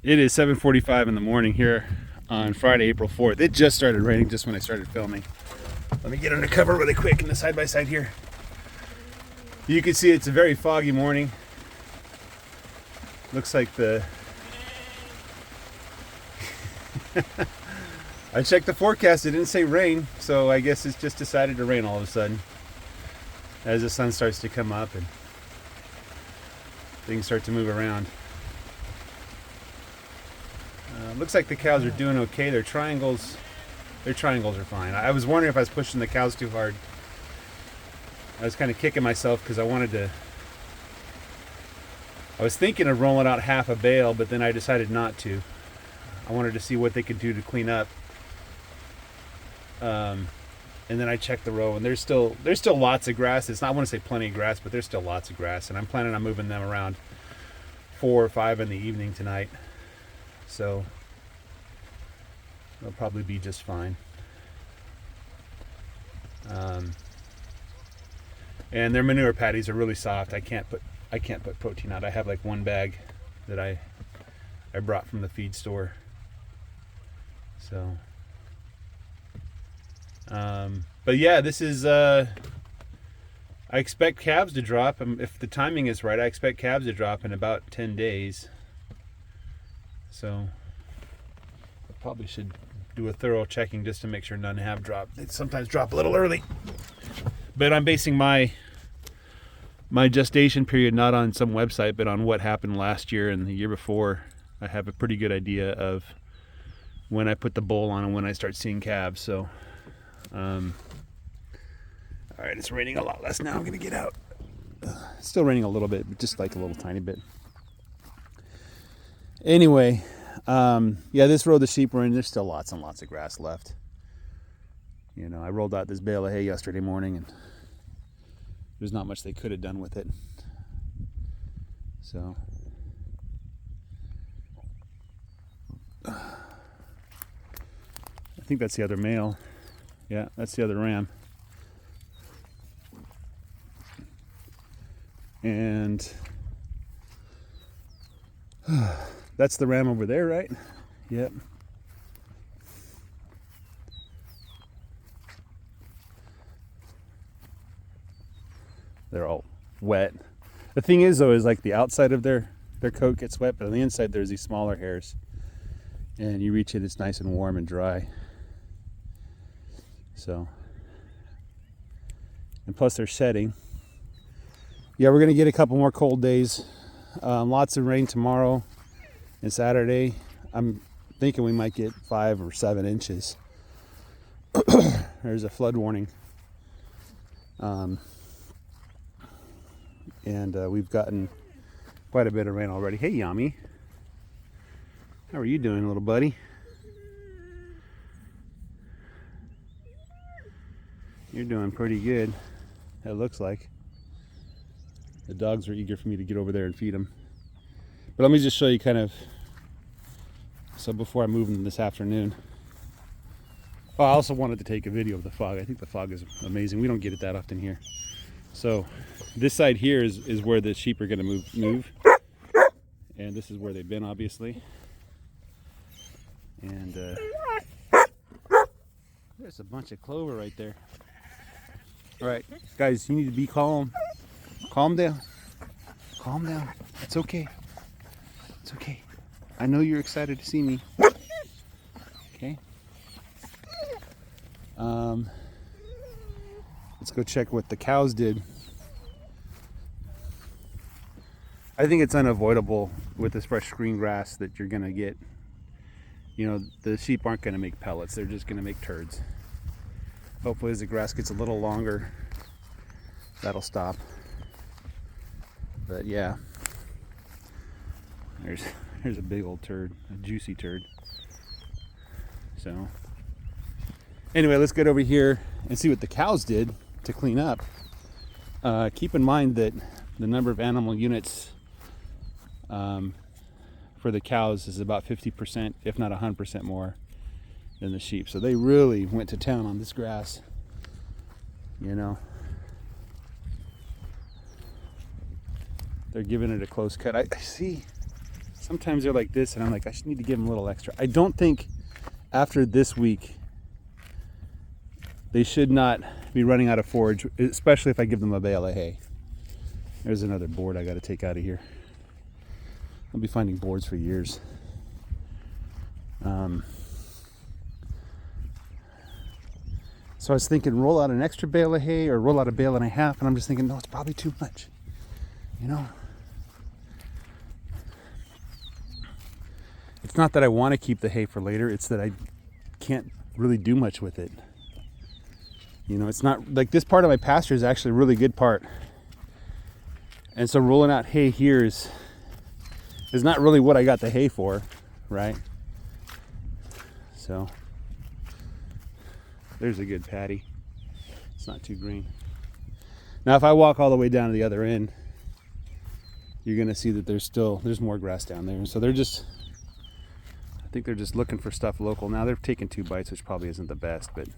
It is 7:45 in the morning here on Friday, April 4th. It just started raining just when I started filming. Let me get under cover really quick in the side by side here. You can see it's a very foggy morning. Looks like I checked the forecast, it didn't say rain, so I guess it's just decided to rain all of a sudden as the sun starts to come up and things start to move around. Looks like the cows are doing okay. Their triangles are fine. I was wondering if I was pushing the cows too hard. I was kind of kicking myself because I was thinking of rolling out half a bale, but then I decided not to. I wanted to see what they could do to clean up. And then I checked the row, and there's still lots of grass. It's not, I want to say plenty of grass, but there's still lots of grass, and I'm planning on moving them around 4 or 5 in the evening tonight. So they'll probably be just fine. And their manure patties are really soft. I can't put protein out. I have like one bag that I brought from the feed store. So, but yeah, this is. I expect calves to drop. If the timing is right, I expect calves to drop in about 10 days. So I probably should do a thorough checking just to make sure none have dropped. They sometimes drop a little early. But I'm basing my gestation period not on some website, but on what happened last year and the year before. I have a pretty good idea of when I put the bull on and when I start seeing calves. So, all right, it's raining a lot less now. I'm gonna get out. It's still raining a little bit, but just like a little tiny bit. Anyway, yeah, this row the sheep were in, there's still lots and lots of grass left. You know, I rolled out this bale of hay yesterday morning, and there's not much they could have done with it. So, I think that's the other male. Yeah, that's the other ram. And that's the ram over there, right? Yep. They're all wet. The thing is, though, is like the outside of their coat gets wet, but on the inside there's these smaller hairs. And you reach it, it's nice and warm and dry. So, and plus they're shedding. Yeah, we're gonna get a couple more cold days. Lots of rain tomorrow and Saturday. I'm thinking we might get 5 or 7 inches. There's a flood warning. And we've gotten quite a bit of rain already. Hey, Yami. How are you doing, little buddy? You're doing pretty good, it looks like. The dogs are eager for me to get over there and feed them. But let me just show you kind of, so before I move them this afternoon. Oh, I also wanted to take a video of the fog. I think the fog is amazing. We don't get it that often here. So this side here is where the sheep are going to move. And this is where they've been, obviously. And there's a bunch of clover right there. All right, guys, you need to be calm. Calm down. Calm down. It's okay. It's okay. I know you're excited to see me. Okay. Let's go check what the cows did. I think it's unavoidable with this fresh green grass that you're gonna get. You know, the sheep aren't gonna make pellets. They're just gonna make turds. Hopefully as the grass gets a little longer, that'll stop. But yeah, there's a big old turd, a juicy turd. So anyway, let's get over here and see what the cows did to clean up. Keep in mind that the number of animal units for the cows is about 50%, if not 100% more than the sheep. So they really went to town on this grass, you know. They're giving it a close cut. I see sometimes they're like this, and I'm like, I just need to give them a little extra. I don't think after this week they should not be running out of forage, especially if I give them a bale of hay. There's another board I got to take out of here. I'll be finding boards for years. So I was thinking roll out an extra bale of hay or roll out a bale and a half, and I'm just thinking, no, it's probably too much, you know. It's not that I want to keep the hay for later, it's that I can't really do much with it. You know, it's not like this part of my pasture is actually a really good part. And so rolling out hay here is not really what I got the hay for, right? So there's a good patty. It's not too green. Now if I walk all the way down to the other end, you're gonna see that there's more grass down there. And so I think they're just looking for stuff local. Now they're taking 2 bites, which probably isn't the best, but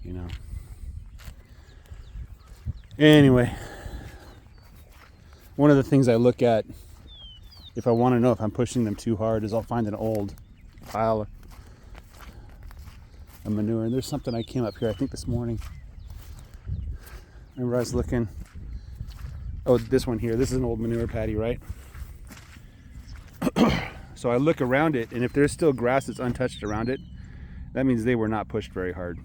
you know. Anyway, one of the things I look at if I want to know if I'm pushing them too hard is I'll find an old pile of manure. And there's something I came up here, I think this morning. Remember I was looking, oh, this one here, this is an old manure patty, right? So I look around it, and if there's still grass that's untouched around it, that means they were not pushed very hard.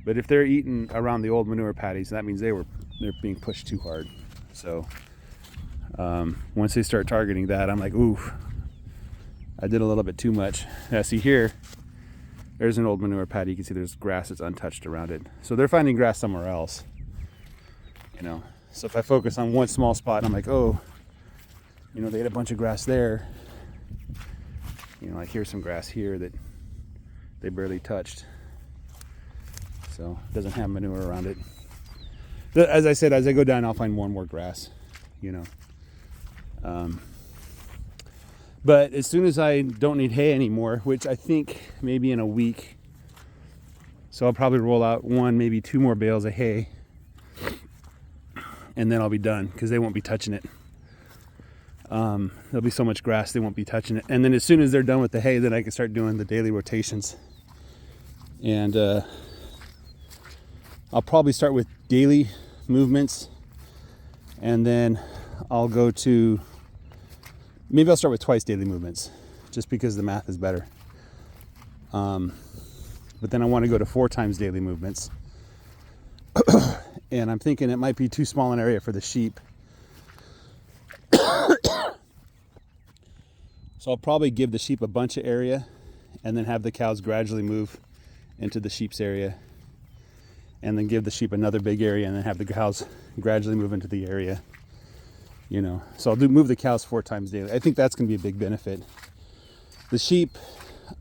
But if they're eating around the old manure patties, that means they're being pushed too hard. So once they start targeting that, I'm like, ooh, I did a little bit too much. Yeah, see here, there's an old manure patty. You can see there's grass that's untouched around it. So they're finding grass somewhere else, you know. So if I focus on one small spot, I'm like, oh, you know, they had a bunch of grass there. You know, like here's some grass here that they barely touched. So it doesn't have manure around it. As I said, as I go down, I'll find more and more grass, you know. But as soon as I don't need hay anymore, which I think maybe in a week, so I'll probably roll out 1, maybe 2 more bales of hay, and then I'll be done because they won't be touching it. There'll be so much grass they won't be touching it. And then as soon as they're done with the hay, then I can start doing the daily rotations. And I'll probably start with daily movements, and then I'll go to, maybe I'll start with twice daily movements, just because the math is better. But then I want to go to 4 times daily movements. And I'm thinking it might be too small an area for the sheep. So I'll probably give the sheep a bunch of area and then have the cows gradually move into the sheep's area, and then give the sheep another big area and then have the cows gradually move into the area, you know. So I'll move the cows 4 times daily. I think that's going to be a big benefit. The sheep,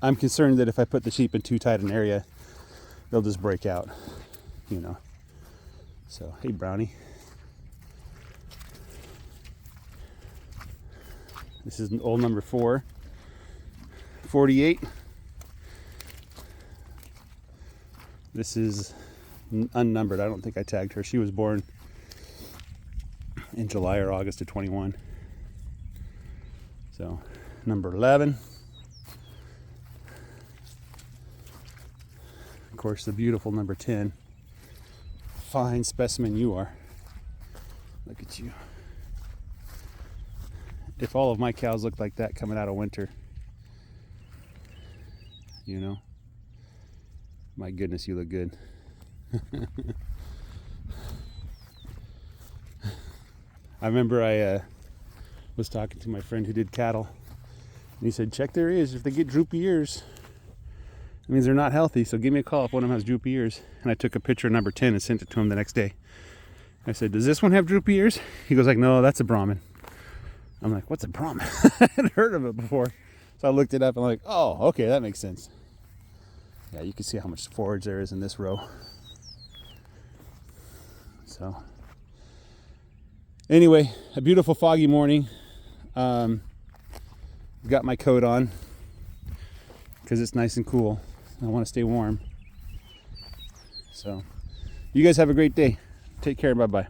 I'm concerned that if I put the sheep in too tight an area, they'll just break out, you know. So, hey, Brownie. This is old number 4, 48. This is unnumbered. I don't think I tagged her. She was born in July or August of 21. So, number 11. Of course, the beautiful number 10. Fine specimen you are. Look at you. If all of my cows look like that coming out of winter, you know, my goodness, you look good. I remember I was talking to my friend who did cattle, and he said, check their ears. If they get droopy ears, it means they're not healthy. So give me a call if one of them has droopy ears. And I took a picture of number 10 and sent it to him the next day. I said, does this one have droopy ears? He goes like, no, that's a Brahmin. I'm like, what's a Brahmin? I hadn't heard of it before. So I looked it up and I'm like, oh, okay, that makes sense. Yeah, you can see how much forage there is in this row. So anyway, a beautiful foggy morning. Got my coat on because it's nice and cool. I want to stay warm. So you guys have a great day. Take care. Bye-bye.